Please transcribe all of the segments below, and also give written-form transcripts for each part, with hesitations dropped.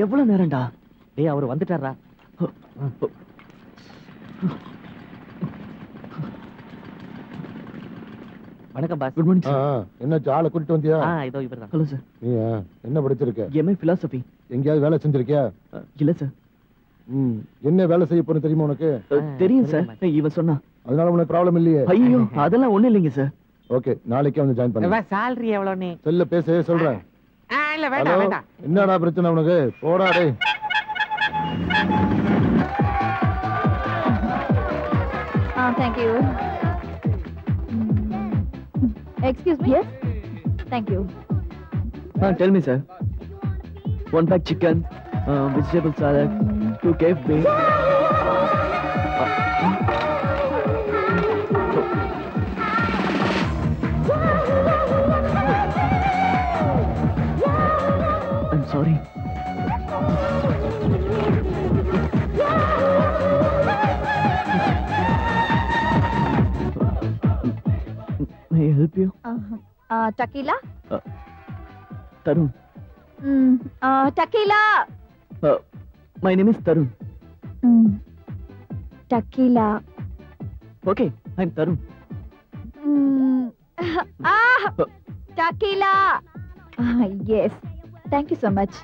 எவ்வளவு நேரம்டா? டேய் அவர் வந்துட்டாரா? வணக்கம் பாஸ். Good morning sir. என்ன ஆளை கூட்டிட்டு வந்தியா? இதோ இவர்தான். Hello sir. நீ என்ன படிச்சிருக்க? MA philosophy. எங்கேயாவது வேலை செஞ்சிருக்கியா? இல்ல சார். என்ன வேலை செய்ய போறேன்னு தெரியுமா உனக்கு? தெரியும் சார், இவன் சொன்னா. அதனால உனக்கு ப்ராப்ளம் இல்லையே? ஐயோ அதெல்லாம் ஒண்ணு இல்லைங்க சார். ஓகே, நாளைக்கே வந்து ஜாயின் பண்ணு. salary எவ்வளவுனே? செல்ல பேச சொல்றேன். இல்ல வேண்டாம் வேண்டாம். என்னடா பிரச்சனை உனக்கு? போடா டேய். Thank you. Excuse me. Yes. Thank you. Tell me sir. 1 pack chicken, vegetable salad, 2 KFC. I'm sorry. May I help you? Tequila. Tarun. Tequila. My name is Tarun. Tequila. Okay, I'm Tarun. Tequila. Yes. Thank you so much.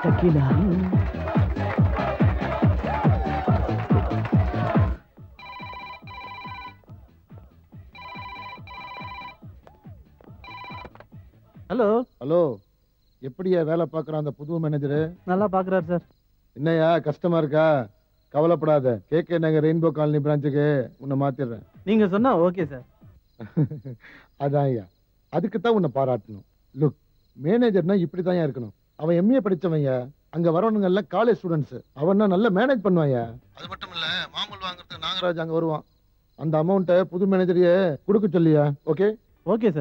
Tequila. Hello. Hello, எப்படியா வேலை பார்க்குற அந்த புது manager? நல்லா பாக்குறாரு sir. என்னையா கஷ்டமா இருக்கா? கவலைப்படாத, கேட்க நாங்கள் ரெயின்போ காலனி பிரான்ச்சுக்கு உன்னை மாத்திடுறேன். நீங்க சொன்னா ஓகே சார். அதான் ஐயா, அதுக்கு தான் உன்னை பாராட்டணும். லுக், மேனேஜர்னா இப்படி தான் இருக்கணும். அவன் எம்ஏ படிச்சவங்க, அங்க வரவனுங்க எல்லாம் காலேஜ் ஸ்டூடெண்ட்ஸ். அவன் நல்லா மேனேஜ் பண்ணுவாங்க. அது மட்டும் இல்ல, மாமூல் வாங்குறதுக்கு நாகராஜ் அங்க வருவான். அந்த அமௌண்ட்டை புது மேனேஜரையே கொடுக்க சொல்லியா? Okay okay sir.